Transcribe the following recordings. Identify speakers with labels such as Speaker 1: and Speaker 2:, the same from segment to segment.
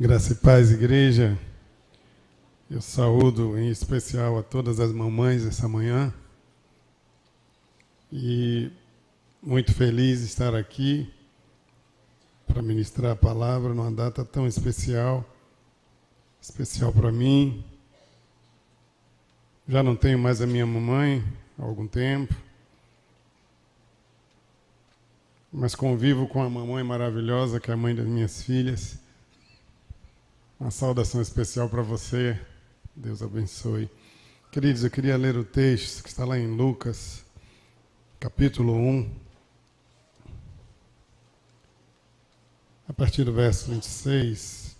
Speaker 1: Graça e paz, igreja. Eu saúdo em especial a todas as mamães essa manhã. E muito feliz de estar aqui para ministrar a palavra numa data tão especial para mim. Já não tenho mais a minha mamãe há algum tempo, mas convivo com a mamãe maravilhosa, que é a mãe das minhas filhas. Uma saudação especial para você. Deus abençoe. Queridos, eu queria ler o texto que está lá em Lucas, capítulo 1, a partir do verso 26,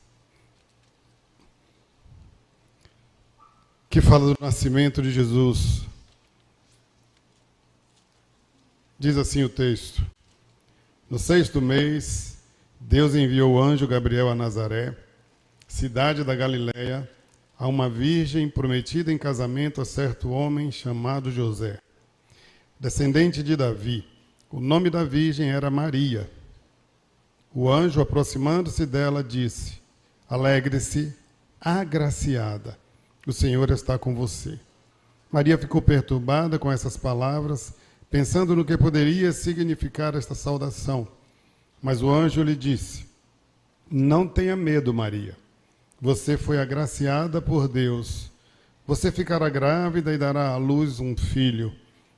Speaker 1: que fala do nascimento de Jesus. Diz assim o texto: No 6º mês, Deus enviou o anjo Gabriel a Nazaré, cidade da Galileia, a uma virgem prometida em casamento a certo homem chamado José, descendente de Davi. O nome da virgem era Maria. O anjo, aproximando-se dela, disse: Alegre-se, agraciada, o Senhor está com você. Maria ficou perturbada com essas palavras, pensando no que poderia significar esta saudação. Mas o anjo lhe disse: Não tenha medo, Maria. Você foi agraciada por Deus. Você ficará grávida e dará à luz um filho,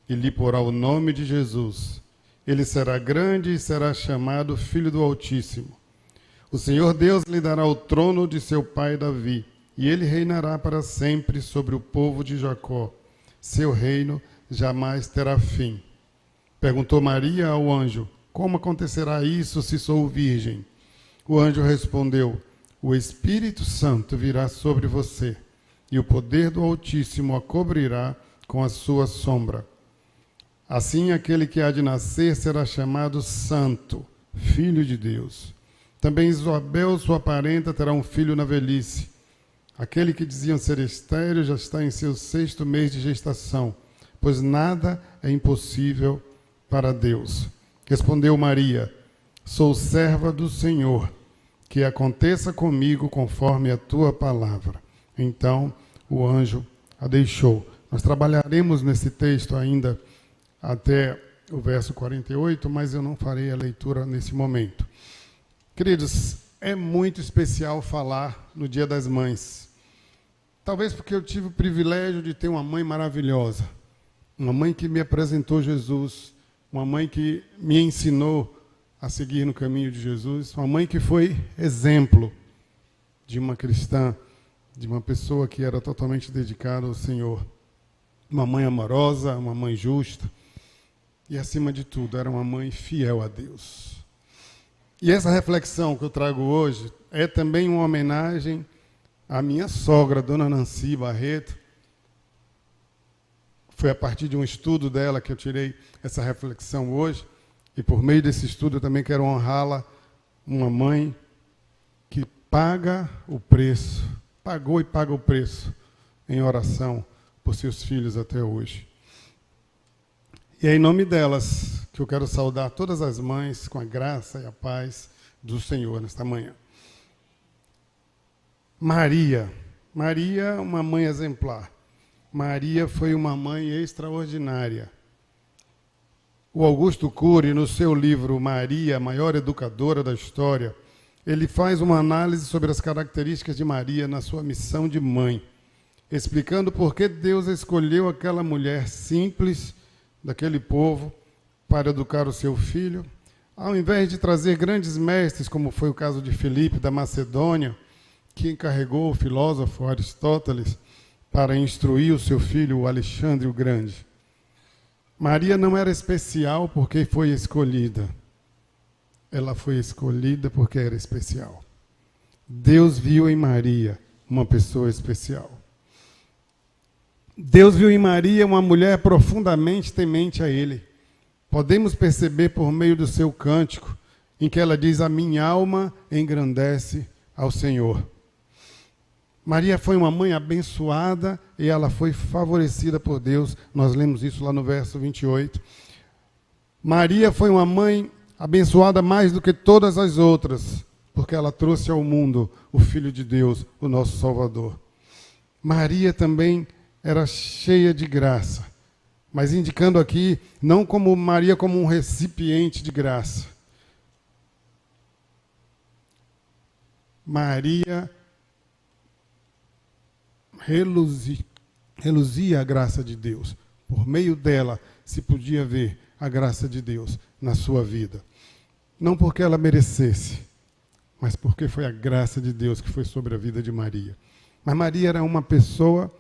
Speaker 1: e lhe porá o nome de Jesus. Ele será grande e será chamado Filho do Altíssimo. O Senhor Deus lhe dará o trono de seu pai Davi, e ele reinará para sempre sobre o povo de Jacó. Seu reino jamais terá fim. Perguntou Maria ao anjo: Como acontecerá isso se sou virgem? O anjo respondeu: O Espírito Santo virá sobre você, e o poder do Altíssimo a cobrirá com a sua sombra. Assim, aquele que há de nascer será chamado Santo, Filho de Deus. Também Isabel, sua parenta, terá um filho na velhice. Aquele que diziam ser estéril já está em seu 6º mês de gestação, pois nada é impossível para Deus. Respondeu Maria: Sou serva do Senhor, que aconteça comigo conforme a tua palavra. Então o anjo a deixou. Nós trabalharemos nesse texto ainda até o verso 48, mas eu não farei a leitura nesse momento. Queridos, é muito especial falar no Dia das Mães. Talvez porque eu tive o privilégio de ter uma mãe maravilhosa, uma mãe que me apresentou Jesus, uma mãe que me ensinou a seguir no caminho de Jesus, uma mãe que foi exemplo de uma cristã, de uma pessoa que era totalmente dedicada ao Senhor. Uma mãe amorosa, uma mãe justa e, acima de tudo, era uma mãe fiel a Deus. E essa reflexão que eu trago hoje é também uma homenagem à minha sogra, Dona Nancy Barreto. Foi a partir de um estudo dela que eu tirei essa reflexão hoje. E por meio desse estudo eu também quero honrá-la, uma mãe que paga o preço, pagou e paga o preço em oração por seus filhos até hoje. E é em nome delas que eu quero saudar todas as mães com a graça e a paz do Senhor nesta manhã. Maria, uma mãe exemplar. Maria foi uma mãe extraordinária. O Augusto Cury, no seu livro Maria, a maior educadora da história, ele faz uma análise sobre as características de Maria na sua missão de mãe, explicando por que Deus escolheu aquela mulher simples daquele povo para educar o seu filho, ao invés de trazer grandes mestres, como foi o caso de Filipe da Macedônia, que encarregou o filósofo Aristóteles para instruir o seu filho, o Alexandre o Grande. Maria não era especial porque foi escolhida. Ela foi escolhida porque era especial. Deus viu em Maria uma pessoa especial. Deus viu em Maria uma mulher profundamente temente a Ele. Podemos perceber por meio do seu cântico, em que ela diz: A minha alma engrandece ao Senhor. Maria foi uma mãe abençoada e ela foi favorecida por Deus. Nós lemos isso lá no verso 28. Maria foi uma mãe abençoada mais do que todas as outras, porque ela trouxe ao mundo o Filho de Deus, o nosso Salvador. Maria também era cheia de graça, mas indicando aqui não como Maria como um recipiente de graça. Maria reluzia a graça de Deus. Por meio dela se podia ver a graça de Deus na sua vida. Não porque ela merecesse, mas porque foi a graça de Deus que foi sobre a vida de Maria. Mas Maria era uma pessoa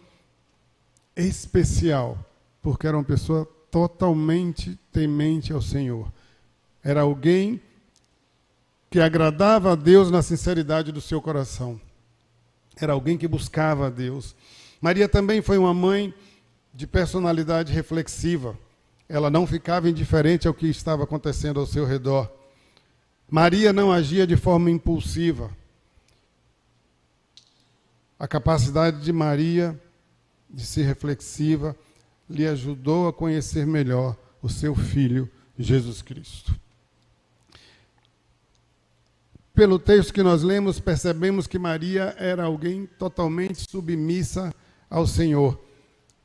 Speaker 1: especial, porque era uma pessoa totalmente temente ao Senhor. Era alguém que agradava a Deus na sinceridade do seu coração. Era alguém que buscava a Deus. Maria também foi uma mãe de personalidade reflexiva. Ela não ficava indiferente ao que estava acontecendo ao seu redor. Maria não agia de forma impulsiva. A capacidade de Maria de ser reflexiva lhe ajudou a conhecer melhor o seu Filho, Jesus Cristo. Pelo texto que nós lemos, percebemos que Maria era alguém totalmente submissa ao Senhor.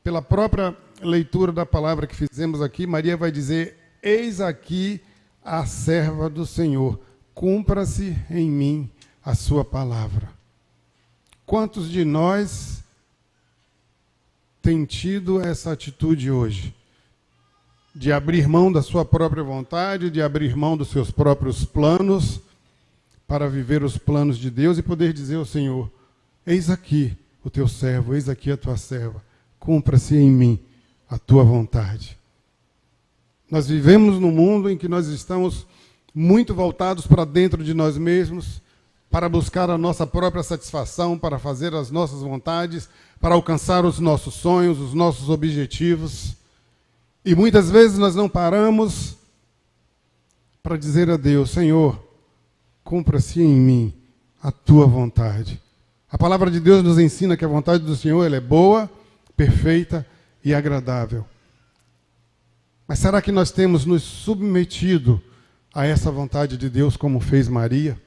Speaker 1: Pela própria leitura da palavra que fizemos aqui, Maria vai dizer: eis aqui a serva do Senhor, cumpra-se em mim a sua palavra. Quantos de nós têm tido essa atitude hoje? De abrir mão da sua própria vontade, de abrir mão dos seus próprios planos, para viver os planos de Deus e poder dizer ao Senhor: eis aqui o teu servo, eis aqui a tua serva, cumpra-se em mim a tua vontade. Nós vivemos num mundo em que nós estamos muito voltados para dentro de nós mesmos, para buscar a nossa própria satisfação, para fazer as nossas vontades, para alcançar os nossos sonhos, os nossos objetivos. E muitas vezes nós não paramos para dizer a Deus: Senhor, cumpra-se em mim a tua vontade. A palavra de Deus nos ensina que a vontade do Senhor ela é boa, perfeita e agradável. Mas será que nós temos nos submetido a essa vontade de Deus como fez Maria?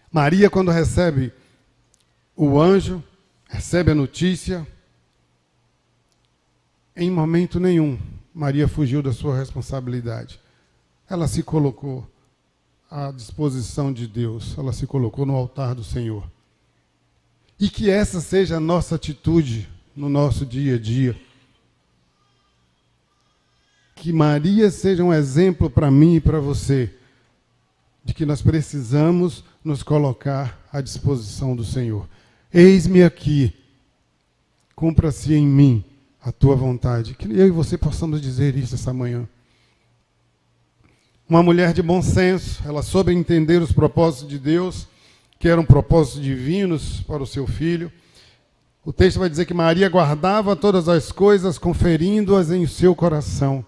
Speaker 1: Maria, quando recebe o anjo, recebe a notícia, em momento nenhum Maria fugiu da sua responsabilidade. Ela se colocou à disposição de Deus, ela se colocou no altar do Senhor. E que essa seja a nossa atitude no nosso dia a dia. Que Maria seja um exemplo para mim e para você, de que nós precisamos nos colocar à disposição do Senhor. Eis-me aqui, cumpra-se em mim a tua vontade. Que eu e você possamos dizer isso essa manhã. Uma mulher de bom senso, ela soube entender os propósitos de Deus, que eram propósitos divinos para o seu filho. O texto vai dizer que Maria guardava todas as coisas, conferindo-as em seu coração.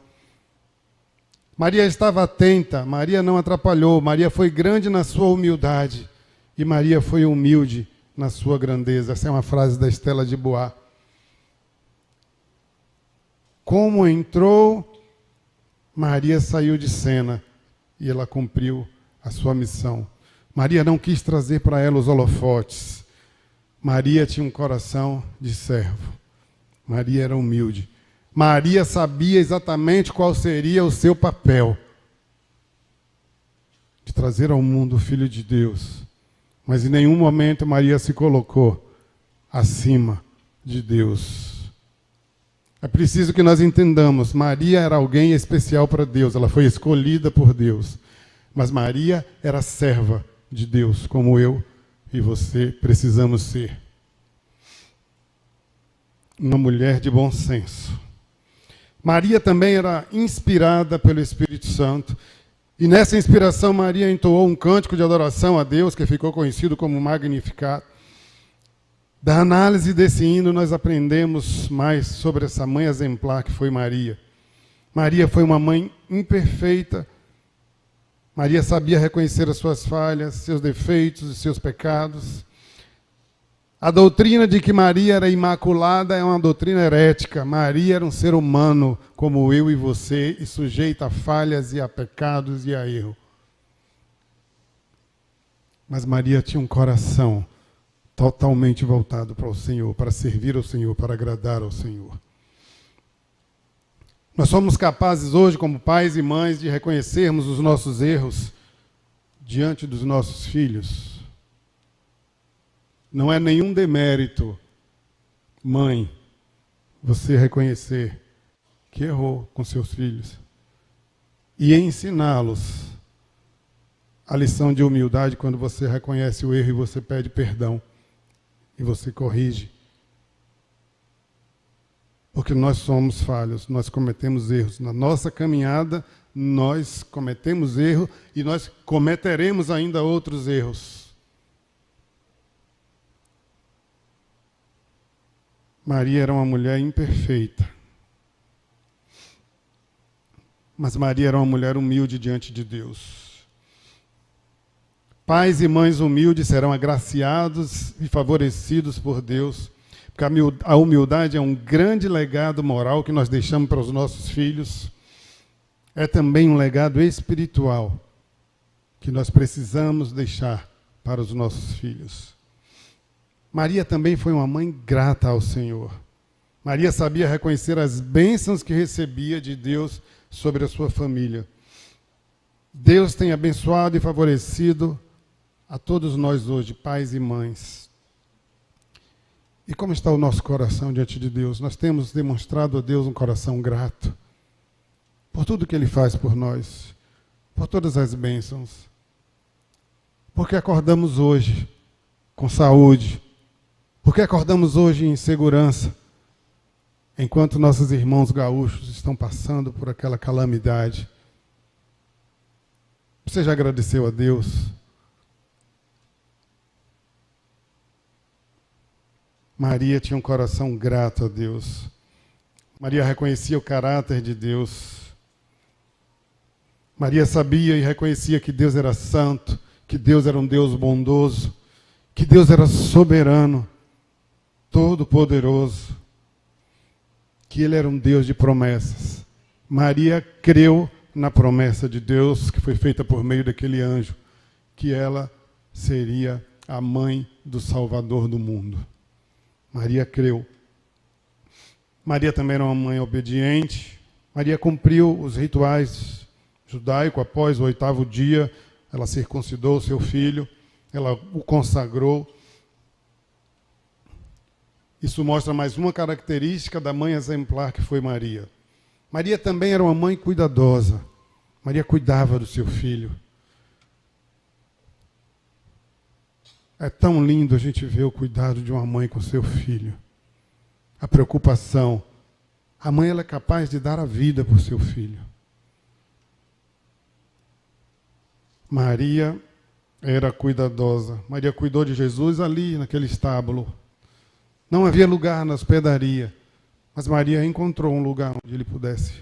Speaker 1: Maria estava atenta, Maria não atrapalhou, Maria foi grande na sua humildade e Maria foi humilde na sua grandeza. Essa é uma frase da Estela de Bois. Como entrou, Maria saiu de cena e ela cumpriu a sua missão. Maria não quis trazer para ela os holofotes. Maria tinha um coração de servo. Maria era humilde. Maria sabia exatamente qual seria o seu papel. De trazer ao mundo o Filho de Deus. Mas em nenhum momento Maria se colocou acima de Deus. É preciso que nós entendamos, Maria era alguém especial para Deus, ela foi escolhida por Deus. Mas Maria era serva de Deus, como eu e você precisamos ser. Uma mulher de bom senso. Maria também era inspirada pelo Espírito Santo. E nessa inspiração Maria entoou um cântico de adoração a Deus, que ficou conhecido como Magnificat. Da análise desse hino, nós aprendemos mais sobre essa mãe exemplar que foi Maria. Maria foi uma mãe imperfeita. Maria sabia reconhecer as suas falhas, seus defeitos e seus pecados. A doutrina de que Maria era imaculada é uma doutrina herética. Maria era um ser humano como eu e você, e sujeita a falhas e a pecados e a erro. Mas Maria tinha um coração totalmente voltado para o Senhor, para servir ao Senhor, para agradar ao Senhor. Nós somos capazes hoje, como pais e mães, de reconhecermos os nossos erros diante dos nossos filhos. Não é nenhum demérito, mãe, você reconhecer que errou com seus filhos e ensiná-los a lição de humildade quando você reconhece o erro e você pede perdão e você corrige. Porque nós somos falhos, nós cometemos erros. Na nossa caminhada, nós cometemos erro e nós cometeremos ainda outros erros. Maria era uma mulher imperfeita. Mas Maria era uma mulher humilde diante de Deus. Pais e mães humildes serão agraciados e favorecidos por Deus, porque a humildade é um grande legado moral que nós deixamos para os nossos filhos. É também um legado espiritual que nós precisamos deixar para os nossos filhos. Maria também foi uma mãe grata ao Senhor. Maria sabia reconhecer as bênçãos que recebia de Deus sobre a sua família. Deus tem abençoado e favorecido a todos nós hoje, pais e mães. E como está o nosso coração diante de Deus? Nós temos demonstrado a Deus um coração grato por tudo que Ele faz por nós, por todas as bênçãos. Porque acordamos hoje com saúde, porque acordamos hoje em segurança, enquanto nossos irmãos gaúchos estão passando por aquela calamidade. Você já agradeceu a Deus? Maria tinha um coração grato a Deus. Maria reconhecia o caráter de Deus. Maria sabia e reconhecia que Deus era santo, que Deus era um Deus bondoso, que Deus era soberano, todo-poderoso, que Ele era um Deus de promessas. Maria creu na promessa de Deus que foi feita por meio daquele anjo, que ela seria a mãe do Salvador do mundo. Maria creu. Maria também era uma mãe obediente. Maria cumpriu os rituais judaicos. Após o 8º dia, ela circuncidou seu filho, ela o consagrou. Isso mostra mais uma característica da mãe exemplar que foi Maria. Maria também era uma mãe cuidadosa. Maria cuidava do seu filho. É tão lindo a gente ver o cuidado de uma mãe com seu filho. A preocupação. A mãe ela é capaz de dar a vida por seu filho. Maria era cuidadosa. Maria cuidou de Jesus ali, naquele estábulo. Não havia lugar na hospedaria, mas Maria encontrou um lugar onde ele pudesse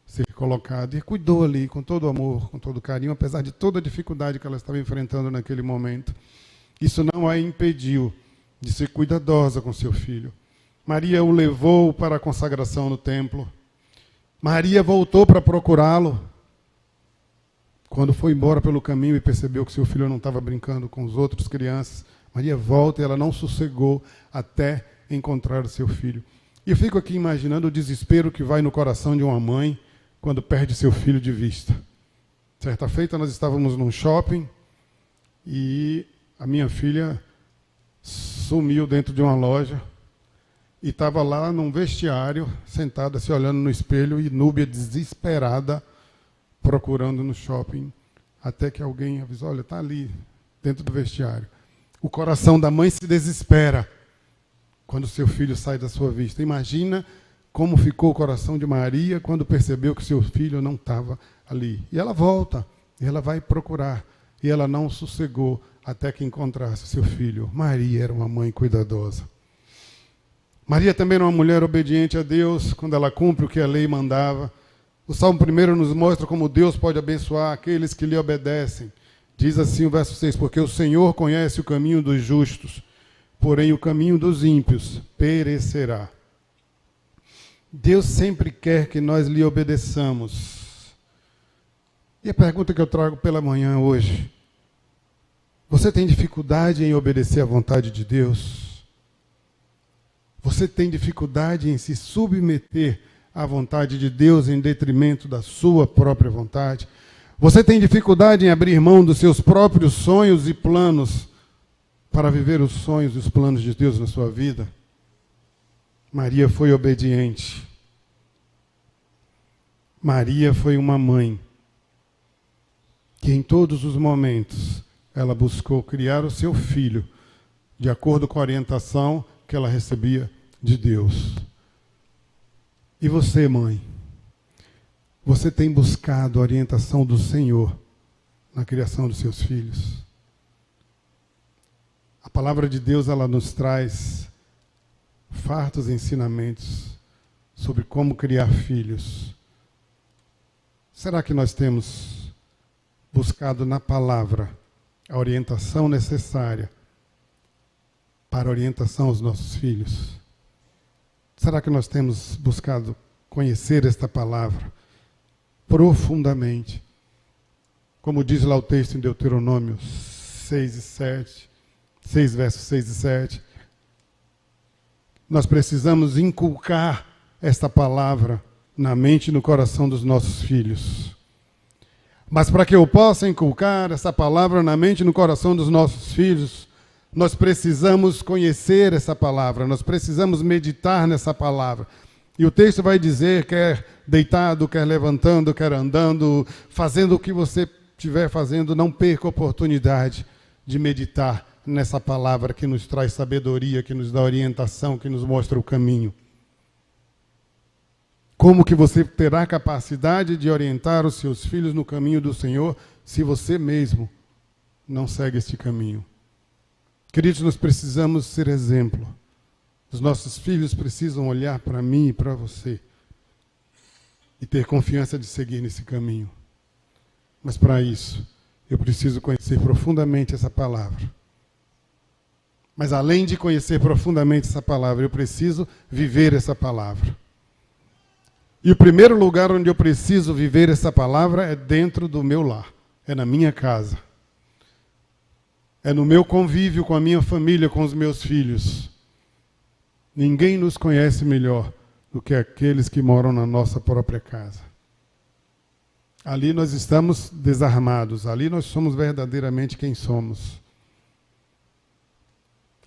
Speaker 1: ser colocado. E cuidou ali com todo amor, com todo carinho, apesar de toda a dificuldade que ela estava enfrentando naquele momento. Isso não a impediu de ser cuidadosa com seu filho. Maria o levou para a consagração no templo. Maria voltou para procurá-lo. Quando foi embora pelo caminho e percebeu que seu filho não estava brincando com os outros crianças, Maria volta e ela não sossegou até encontrar o seu filho. E eu fico aqui imaginando o desespero que vai no coração de uma mãe quando perde seu filho de vista. Certa feita nós estávamos num shopping e a minha filha sumiu dentro de uma loja e estava lá num vestiário, sentada, se olhando no espelho, e Núbia desesperada, procurando no shopping, até que alguém avisou, olha, está ali, dentro do vestiário. O coração da mãe se desespera quando seu filho sai da sua vista. Imagina como ficou o coração de Maria quando percebeu que seu filho não estava ali. E ela volta, e ela vai procurar, e ela não sossegou até que encontrasse seu filho. Maria era uma mãe cuidadosa. Maria também era uma mulher obediente a Deus, quando ela cumpre o que a lei mandava. O Salmo 1 nos mostra como Deus pode abençoar aqueles que lhe obedecem. Diz assim o verso 6, porque o Senhor conhece o caminho dos justos, porém o caminho dos ímpios perecerá. Deus sempre quer que nós lhe obedeçamos. E a pergunta que eu trago pela manhã hoje, Você tem dificuldade em obedecer à vontade de Deus? Você tem dificuldade em se submeter à vontade de Deus em detrimento da sua própria vontade? Você tem dificuldade em abrir mão dos seus próprios sonhos e planos para viver os sonhos e os planos de Deus na sua vida? Maria foi obediente. Maria foi uma mãe que em todos os momentos ela buscou criar o seu filho de acordo com a orientação que ela recebia de Deus. E você, mãe? Você tem buscado a orientação do Senhor na criação dos seus filhos? A palavra de Deus, ela nos traz fartos ensinamentos sobre como criar filhos. Será que nós temos buscado na palavra a orientação necessária para a orientação aos nossos filhos? Será que nós temos buscado conhecer esta palavra profundamente? Como diz lá o texto em Deuteronômio 6 versos 6 e 7. Nós precisamos inculcar esta palavra na mente e no coração dos nossos filhos. Mas para que eu possa inculcar essa palavra na mente e no coração dos nossos filhos, nós precisamos conhecer essa palavra, nós precisamos meditar nessa palavra. E o texto vai dizer, quer deitado, quer levantando, quer andando, fazendo o que você estiver fazendo, não perca a oportunidade de meditar nessa palavra que nos traz sabedoria, que nos dá orientação, que nos mostra o caminho. Como que você terá capacidade de orientar os seus filhos no caminho do Senhor se você mesmo não segue este caminho? Queridos, nós precisamos ser exemplo. Os nossos filhos precisam olhar para mim e para você e ter confiança de seguir nesse caminho. Mas para isso, eu preciso conhecer profundamente essa palavra. Mas além de conhecer profundamente essa palavra, eu preciso viver essa palavra. E o primeiro lugar onde eu preciso viver essa palavra é dentro do meu lar, é na minha casa. É no meu convívio com a minha família, com os meus filhos. Ninguém nos conhece melhor do que aqueles que moram na nossa própria casa. Ali nós estamos desarmados, ali nós somos verdadeiramente quem somos.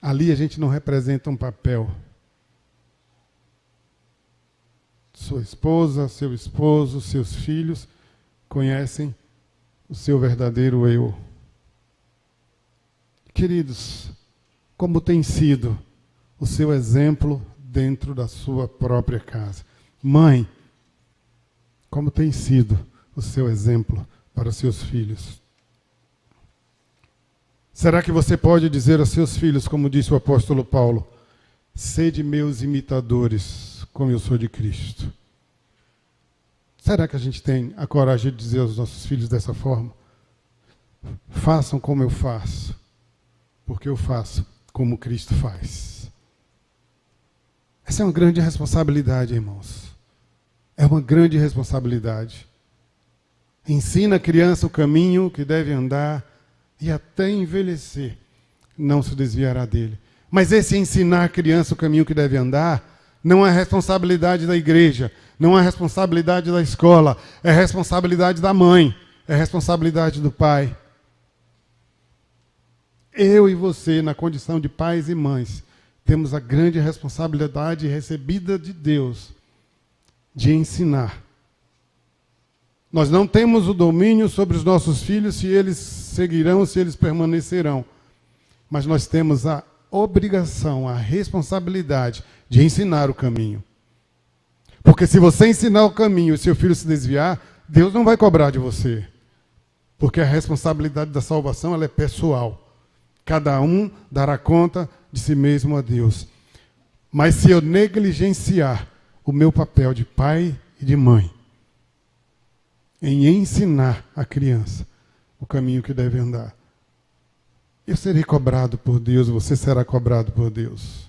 Speaker 1: Ali a gente não representa um papel. Sua esposa, seu esposo, seus filhos conhecem o seu verdadeiro eu. Queridos, como tem sido o seu exemplo dentro da sua própria casa? Mãe, como tem sido o seu exemplo para os seus filhos? Será que você pode dizer aos seus filhos, como disse o apóstolo Paulo, sede meus imitadores, como eu sou de Cristo? Será que a gente tem a coragem de dizer aos nossos filhos dessa forma? Façam como eu faço, porque eu faço como Cristo faz. Essa é uma grande responsabilidade, irmãos. É uma grande responsabilidade. Ensina a criança o caminho que deve andar e até envelhecer não se desviará dele. Mas esse ensinar a criança o caminho que deve andar não é responsabilidade da igreja, não é responsabilidade da escola, é responsabilidade da mãe, é responsabilidade do pai. Eu e você, na condição de pais e mães, temos a grande responsabilidade recebida de Deus de ensinar. Nós não temos o domínio sobre os nossos filhos, se eles seguirão, se eles permanecerão. Mas nós temos a obrigação, a responsabilidade de ensinar o caminho. Porque se você ensinar o caminho e seu filho se desviar, Deus não vai cobrar de você. Porque a responsabilidade da salvação ela é pessoal. Cada um dará conta de si mesmo a Deus. Mas se eu negligenciar o meu papel de pai e de mãe, em ensinar a criança o caminho que deve andar, eu serei cobrado por Deus, você será cobrado por Deus.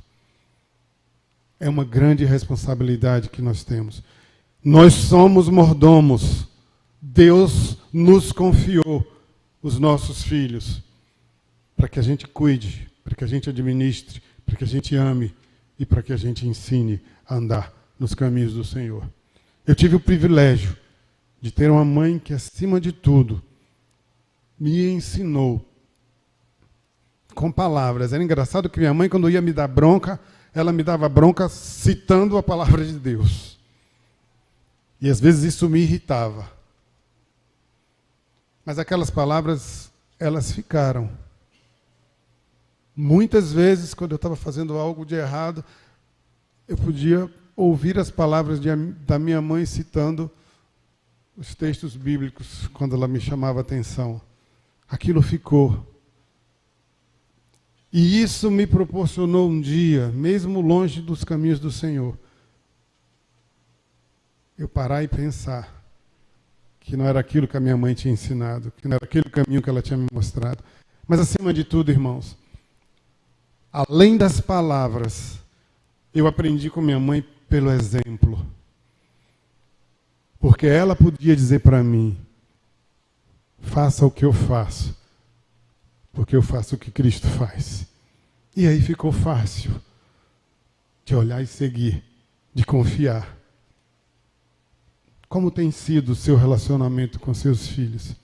Speaker 1: É uma grande responsabilidade que nós temos. Nós somos mordomos. Deus nos confiou os nossos filhos. para que a gente cuide, para que a gente administre, para que a gente ame e para que a gente ensine a andar nos caminhos do Senhor. Eu tive o privilégio de ter uma mãe que, acima de tudo, me ensinou com palavras. Era engraçado que minha mãe, quando ia me dar bronca, ela me dava bronca citando a palavra de Deus. E às vezes isso me irritava. Mas aquelas palavras, elas ficaram. Muitas vezes, quando eu estava fazendo algo de errado, eu podia ouvir as palavras da minha mãe citando os textos bíblicos, quando ela me chamava a atenção. Aquilo ficou. E isso me proporcionou um dia, mesmo longe dos caminhos do Senhor, eu parar e pensar que não era aquilo que a minha mãe tinha ensinado, que não era aquele caminho que ela tinha me mostrado. Mas, acima de tudo, irmãos, além das palavras, eu aprendi com minha mãe pelo exemplo. Porque ela podia dizer para mim, faça o que eu faço, porque eu faço o que Cristo faz. E aí ficou fácil de olhar e seguir, de confiar. Como tem sido o seu relacionamento com seus filhos?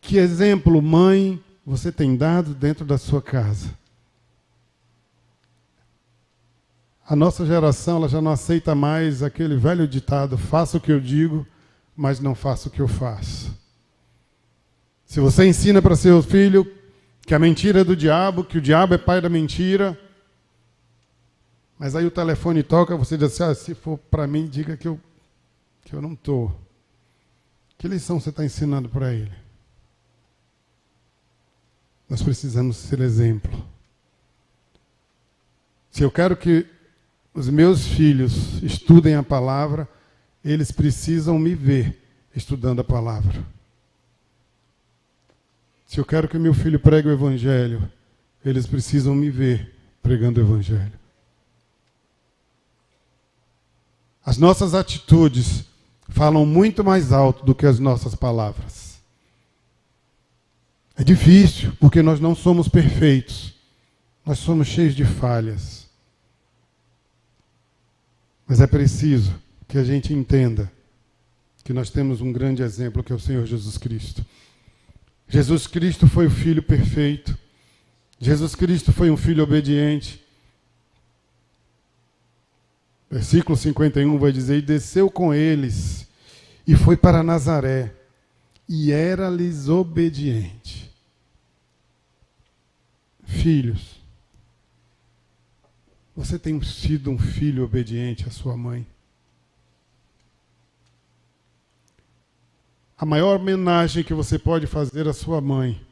Speaker 1: Que exemplo, mãe, você tem dado dentro da sua casa? A nossa geração, ela já não aceita mais aquele velho ditado, faça o que eu digo, mas não faça o que eu faço. Se você ensina para seu filho que a mentira é do diabo, que o diabo é pai da mentira, mas aí o telefone toca, você diz assim, se for para mim, diga que eu não estou. Que lição você está ensinando para ele? Nós precisamos ser exemplo. Se eu quero que os meus filhos estudem a palavra, eles precisam me ver estudando a palavra. Se eu quero que meu filho pregue o Evangelho, eles precisam me ver pregando o Evangelho. As nossas atitudes falam muito mais alto do que as nossas palavras. É difícil, porque nós não somos perfeitos. Nós somos cheios de falhas. Mas é preciso que a gente entenda que nós temos um grande exemplo, que é o Senhor Jesus Cristo. Jesus Cristo foi o Filho perfeito. Jesus Cristo foi um Filho obediente. Versículo 51 vai dizer, e desceu com eles, e foi para Nazaré, e era-lhes obediente. Filhos, você tem sido um filho obediente à sua mãe? A maior homenagem que você pode fazer à sua mãe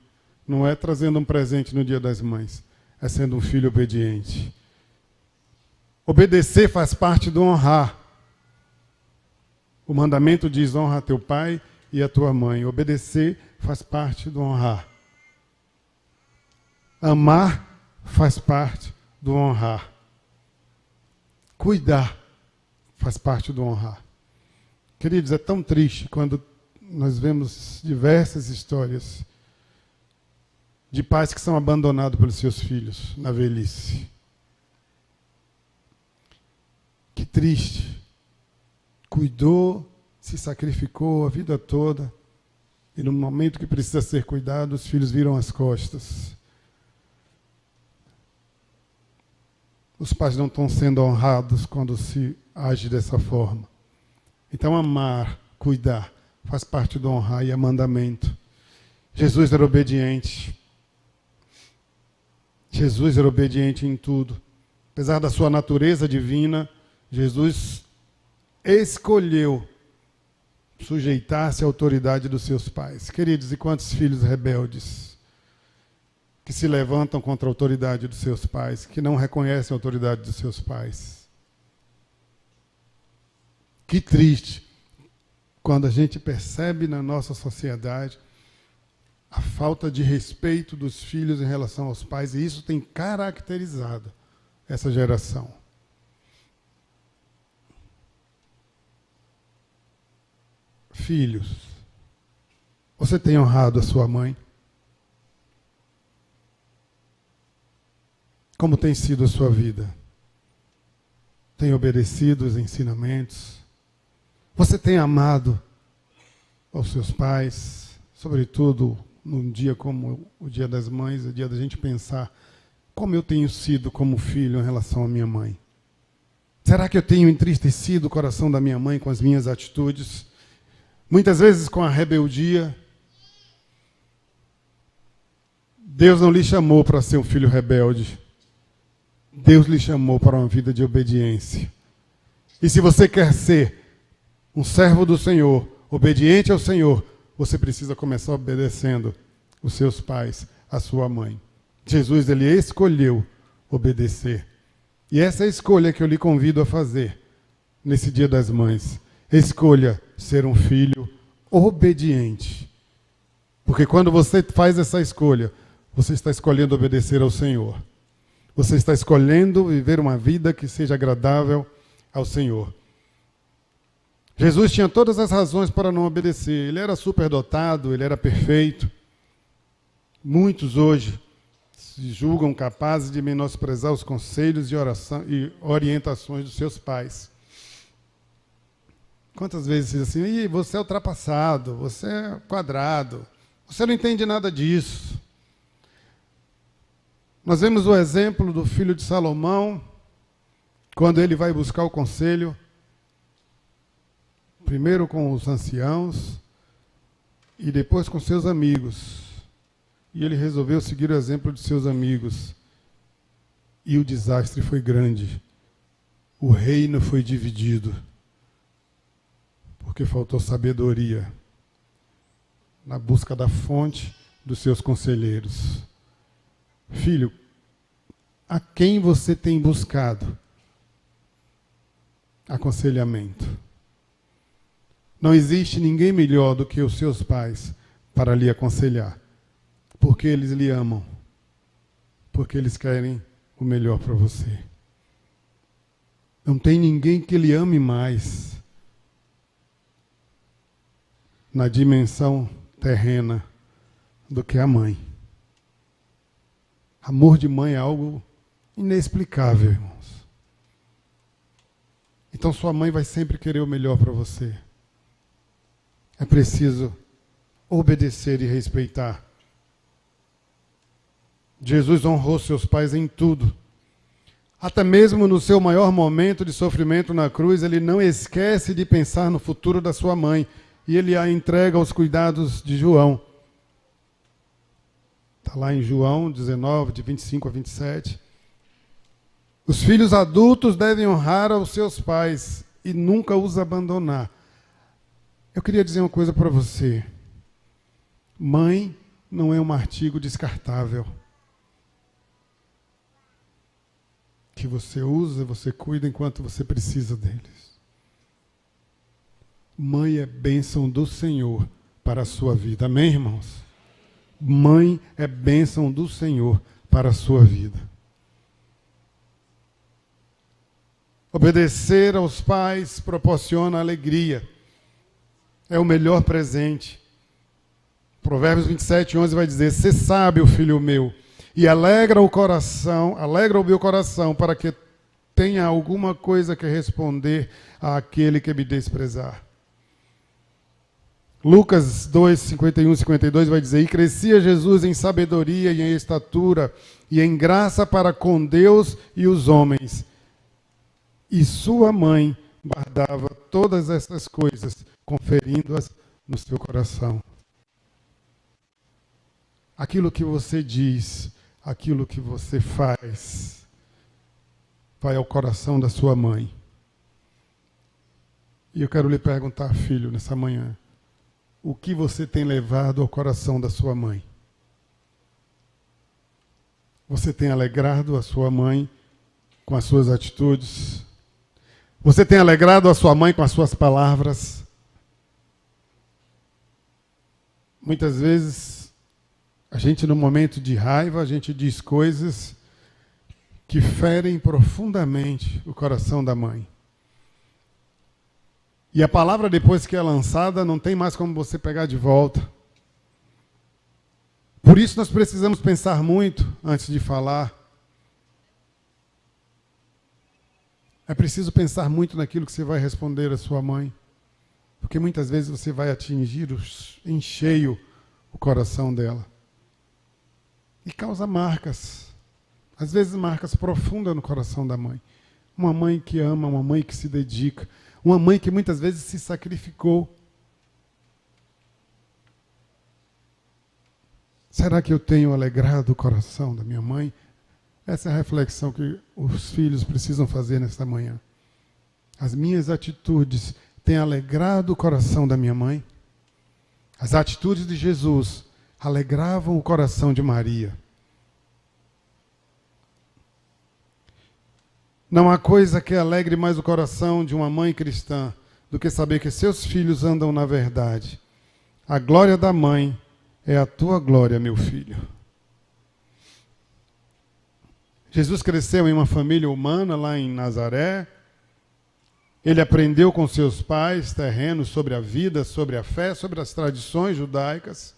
Speaker 1: não é trazendo um presente no Dia das Mães, é sendo um filho obediente. Obedecer faz parte do honrar. O mandamento diz, honra a teu pai e a tua mãe. Obedecer faz parte do honrar. Amar faz parte do honrar. Cuidar faz parte do honrar. Queridos, é tão triste quando nós vemos diversas histórias de pais que são abandonados pelos seus filhos na velhice. Que triste. Cuidou, se sacrificou a vida toda, e no momento que precisa ser cuidado, os filhos viram as costas. Os pais não estão sendo honrados quando se age dessa forma. Então, amar, cuidar, faz parte do honrar e é mandamento. Jesus era obediente. Jesus era obediente em tudo. Apesar da sua natureza divina, Jesus escolheu sujeitar-se à autoridade dos seus pais. Queridos, e quantos filhos rebeldes que se levantam contra a autoridade dos seus pais, que não reconhecem a autoridade dos seus pais. Que triste quando a gente percebe na nossa sociedade a falta de respeito dos filhos em relação aos pais, e isso tem caracterizado essa geração. Filhos, você tem honrado a sua mãe? Como tem sido a sua vida? Tem obedecido os ensinamentos? Você tem amado aos seus pais? Sobretudo num dia como o Dia das Mães, o dia da gente pensar como eu tenho sido como filho em relação à minha mãe. Será que eu tenho entristecido o coração da minha mãe com as minhas atitudes? Muitas vezes com a rebeldia. Deus não lhe chamou para ser um filho rebelde. Deus lhe chamou para uma vida de obediência. E se você quer ser um servo do Senhor, obediente ao Senhor, você precisa começar obedecendo os seus pais, a sua mãe. Jesus, ele escolheu obedecer. E essa é a escolha que eu lhe convido a fazer nesse Dia das Mães. Escolha ser um filho obediente. Porque quando você faz essa escolha, você está escolhendo obedecer ao Senhor. Você está escolhendo viver uma vida que seja agradável ao Senhor. Jesus tinha todas as razões para não obedecer. Ele era superdotado, ele era perfeito. Muitos hoje se julgam capazes de menosprezar os conselhos de oração e orientações dos seus pais. Quantas vezes diz assim, você é ultrapassado, você é quadrado, você não entende nada disso. Nós vemos o exemplo do filho de Salomão, quando ele vai buscar o conselho, primeiro com os anciãos e depois com seus amigos. E ele resolveu seguir o exemplo de seus amigos. E o desastre foi grande. O reino foi dividido. Porque faltou sabedoria na busca da fonte dos seus conselheiros. Filho, a quem você tem buscado aconselhamento? Não existe ninguém melhor do que os seus pais para lhe aconselhar. Porque eles lhe amam. Porque eles querem o melhor para você. Não tem ninguém que lhe ame mais na dimensão terrena do que a mãe. Amor de mãe é algo inexplicável, irmãos. Então sua mãe vai sempre querer o melhor para você. É preciso obedecer e respeitar. Jesus honrou seus pais em tudo. Até mesmo no seu maior momento de sofrimento na cruz, ele não esquece de pensar no futuro da sua mãe. E ele a entrega aos cuidados de João. Está lá em João 19, de 25 a 27. Os filhos adultos devem honrar aos seus pais e nunca os abandonar. Eu queria dizer uma coisa para você. Mãe não é um artigo descartável. Que você usa, você cuida enquanto você precisa deles. Mãe é bênção do Senhor para a sua vida. Amém, irmãos? Mãe é bênção do Senhor para a sua vida. Obedecer aos pais proporciona alegria. É o melhor presente. Provérbios 27, 11 vai dizer, sê sábio, filho meu, e alegra o meu coração, para que tenha alguma coisa que responder àquele que me desprezar. Lucas 2, 51 e 52 vai dizer, e crescia Jesus em sabedoria e em estatura, e em graça para com Deus e os homens. E sua mãe guardava todas essas coisas, conferindo-as no seu coração. Aquilo que você diz, aquilo que você faz, vai ao coração da sua mãe. E eu quero lhe perguntar, filho, nessa manhã, o que você tem levado ao coração da sua mãe? Você tem alegrado a sua mãe com as suas atitudes? Você tem alegrado a sua mãe com as suas palavras? Muitas vezes, a gente no momento de raiva, a gente diz coisas que ferem profundamente o coração da mãe. E a palavra, depois que é lançada, não tem mais como você pegar de volta. Por isso nós precisamos pensar muito antes de falar. É preciso pensar muito naquilo que você vai responder à sua mãe, porque muitas vezes você vai atingir em cheio o coração dela. E causa marcas, às vezes marcas profundas no coração da mãe. Uma mãe que ama, uma mãe que se dedica, uma mãe que muitas vezes se sacrificou. Será que eu tenho alegrado o coração da minha mãe? Essa é a reflexão que os filhos precisam fazer nesta manhã. As minhas atitudes têm alegrado o coração da minha mãe? As atitudes de Jesus alegravam o coração de Maria. Não há coisa que alegre mais o coração de uma mãe cristã do que saber que seus filhos andam na verdade. A glória da mãe é a tua glória, meu filho. Jesus cresceu em uma família humana lá em Nazaré. Ele aprendeu com seus pais terrenos sobre a vida, sobre a fé, sobre as tradições judaicas.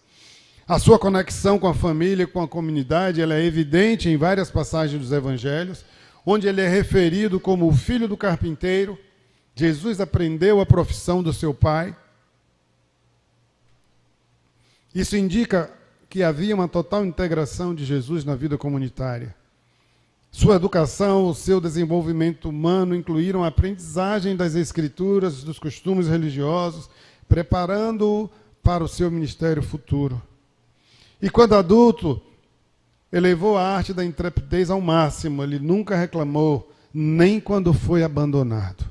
Speaker 1: A sua conexão com a família, com a comunidade, ela é evidente em várias passagens dos evangelhos, onde ele é referido como o filho do carpinteiro. Jesus aprendeu a profissão do seu pai. Isso indica que havia uma total integração de Jesus na vida comunitária. Sua educação, o seu desenvolvimento humano incluíram a aprendizagem das escrituras, dos costumes religiosos, preparando-o para o seu ministério futuro. E quando adulto, elevou a arte da intrepidez ao máximo. Ele nunca reclamou, nem quando foi abandonado.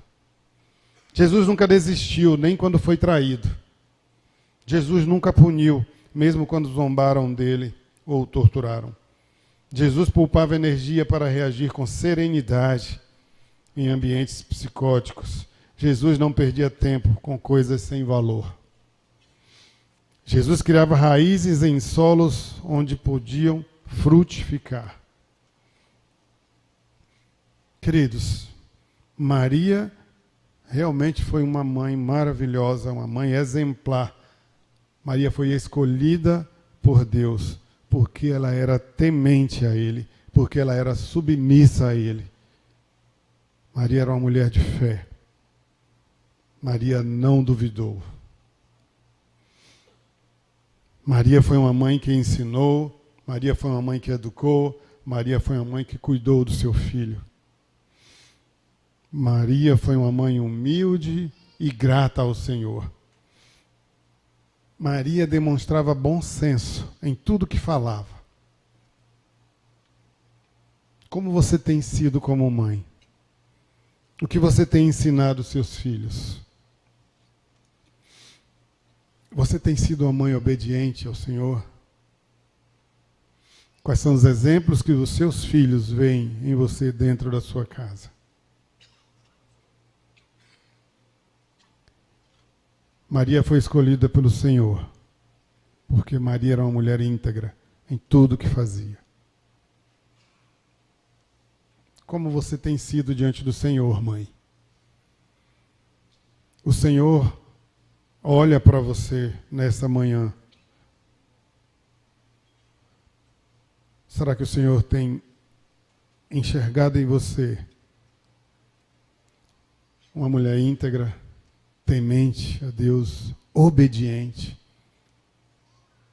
Speaker 1: Jesus nunca desistiu, nem quando foi traído. Jesus nunca puniu, mesmo quando zombaram dele ou o torturaram. Jesus poupava energia para reagir com serenidade em ambientes psicóticos. Jesus não perdia tempo com coisas sem valor. Jesus criava raízes em solos onde podiam frutificar. Queridos, Maria realmente foi uma mãe maravilhosa, uma mãe exemplar. Maria foi escolhida por Deus, porque ela era temente a Ele, porque ela era submissa a Ele. Maria era uma mulher de fé. Maria não duvidou. Maria foi uma mãe que ensinou, Maria foi uma mãe que educou, Maria foi uma mãe que cuidou do seu filho. Maria foi uma mãe humilde e grata ao Senhor. Maria demonstrava bom senso em tudo que falava. Como você tem sido como mãe? O que você tem ensinado seus filhos? Você tem sido uma mãe obediente ao Senhor? Quais são os exemplos que os seus filhos veem em você dentro da sua casa? Maria foi escolhida pelo Senhor, porque Maria era uma mulher íntegra em tudo que fazia. Como você tem sido diante do Senhor, mãe? O Senhor olha para você nessa manhã. Será que o Senhor tem enxergado em você uma mulher íntegra, temente a Deus, obediente,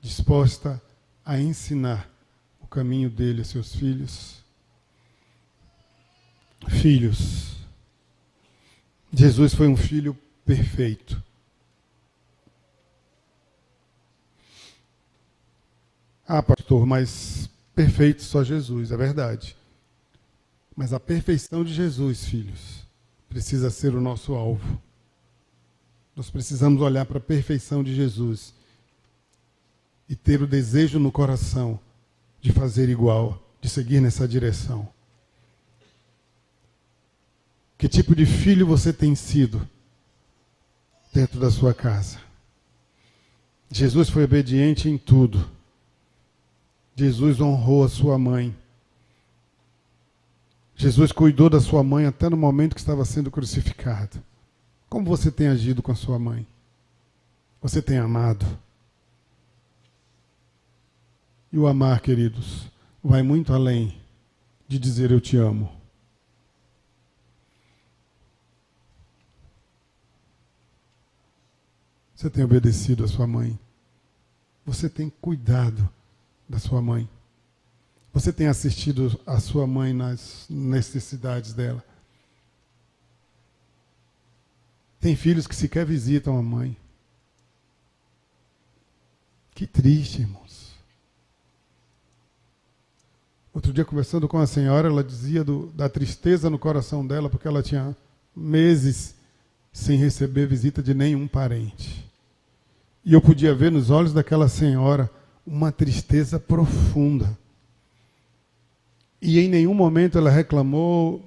Speaker 1: disposta a ensinar o caminho dele a seus filhos? Filhos. Jesus foi um filho perfeito. Ah, pastor, mas perfeito só Jesus, é verdade. Mas a perfeição de Jesus, filhos, precisa ser o nosso alvo. Nós precisamos olhar para a perfeição de Jesus e ter o desejo no coração de fazer igual, de seguir nessa direção. Que tipo de filho você tem sido dentro da sua casa? Jesus foi obediente em tudo. Jesus honrou a sua mãe. Jesus cuidou da sua mãe até no momento que estava sendo crucificado. Como você tem agido com a sua mãe? Você tem amado? E o amar, queridos, vai muito além de dizer eu te amo. Você tem obedecido a sua mãe? Você tem cuidado da sua mãe? Você tem assistido a sua mãe nas necessidades dela? Tem filhos que sequer visitam a mãe. Que triste, irmãos. Outro dia, conversando com a senhora, ela dizia da tristeza no coração dela, porque ela tinha meses sem receber visita de nenhum parente. E eu podia ver nos olhos daquela senhora uma tristeza profunda. E em nenhum momento ela reclamou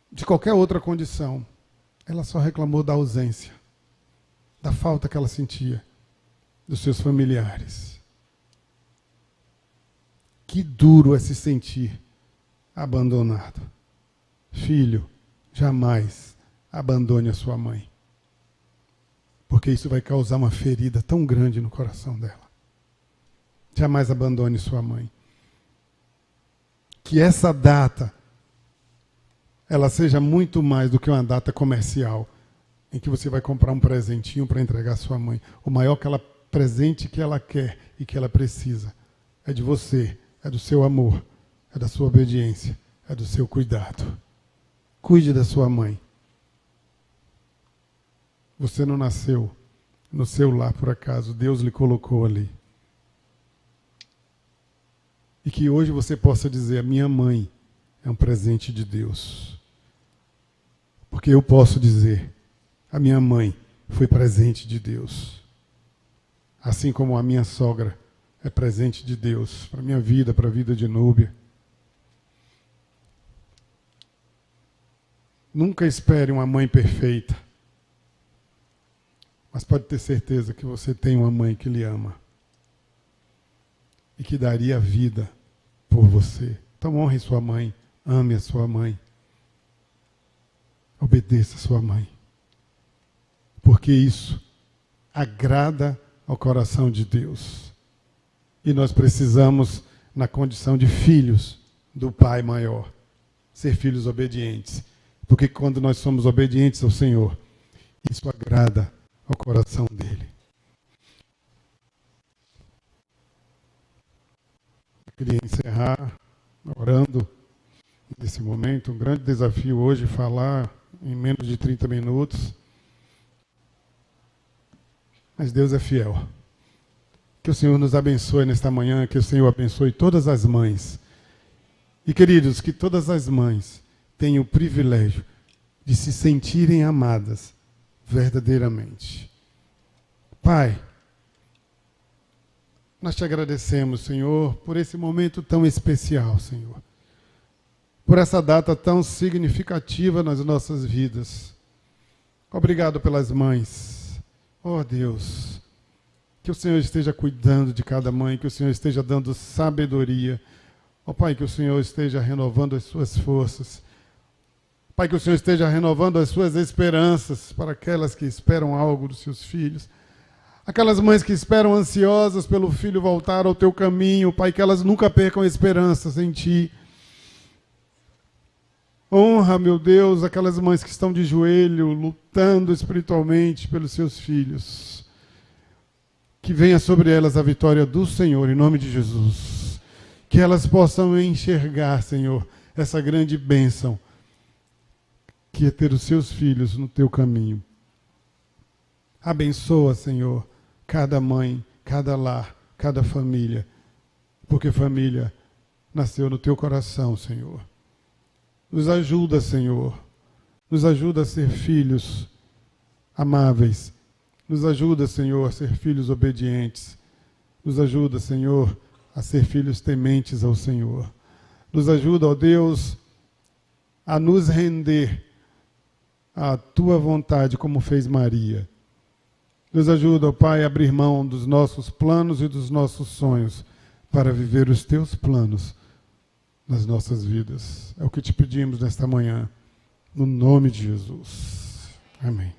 Speaker 1: de qualquer outra condição. Ela só reclamou da ausência, da falta que ela sentia dos seus familiares. Que duro é se sentir abandonado. Filho, jamais abandone a sua mãe, porque isso vai causar uma ferida tão grande no coração dela. Jamais abandone sua mãe. Que essa data ela seja muito mais do que uma data comercial, em que você vai comprar um presentinho para entregar à sua mãe. O maior presente que ela quer e que ela precisa é de você, é do seu amor, é da sua obediência, é do seu cuidado. Cuide da sua mãe. Você não nasceu no seu lar por acaso, Deus lhe colocou ali. E que hoje você possa dizer: a minha mãe é um presente de Deus. Porque eu posso dizer: a minha mãe foi presente de Deus. Assim como a minha sogra é presente de Deus para a minha vida, para a vida de Núbia. Nunca espere uma mãe perfeita. Mas pode ter certeza que você tem uma mãe que lhe ama. E que daria a vida por você. Então honre sua mãe, ame a sua mãe. Obedeça a sua mãe. Porque isso agrada ao coração de Deus. E nós precisamos, na condição de filhos do Pai maior, ser filhos obedientes. Porque quando nós somos obedientes ao Senhor, isso agrada ao coração dele. Eu queria encerrar orando nesse momento. Um grande desafio hoje falar em menos de 30 minutos. Mas Deus é fiel. Que o Senhor nos abençoe nesta manhã, que o Senhor abençoe todas as mães. E, queridos, que todas as mães tenham o privilégio de se sentirem amadas verdadeiramente. Pai, nós te agradecemos, Senhor, por esse momento tão especial, Senhor. Por essa data tão significativa nas nossas vidas. Obrigado pelas mães. Oh, Deus, que o Senhor esteja cuidando de cada mãe, que o Senhor esteja dando sabedoria. Oh, Pai, que o Senhor esteja renovando as suas forças. Pai, que o Senhor esteja renovando as suas esperanças para aquelas que esperam algo dos seus filhos. Aquelas mães que esperam ansiosas pelo filho voltar ao teu caminho. Pai, que elas nunca percam esperanças em Ti. Honra, meu Deus, aquelas mães que estão de joelho, lutando espiritualmente pelos seus filhos. Que venha sobre elas a vitória do Senhor, em nome de Jesus. Que elas possam enxergar, Senhor, essa grande bênção, que é ter os seus filhos no teu caminho. Abençoa, Senhor, cada mãe, cada lar, cada família, porque família nasceu no teu coração, Senhor. Nos ajuda, Senhor, nos ajuda a ser filhos amáveis, nos ajuda, Senhor, a ser filhos obedientes, nos ajuda, Senhor, a ser filhos tementes ao Senhor. Nos ajuda, ó Deus, a nos render à tua vontade, como fez Maria. Nos ajuda, ó Pai, a abrir mão dos nossos planos e dos nossos sonhos para viver os teus planos nas nossas vidas. É o que te pedimos nesta manhã, no nome de Jesus. Amém.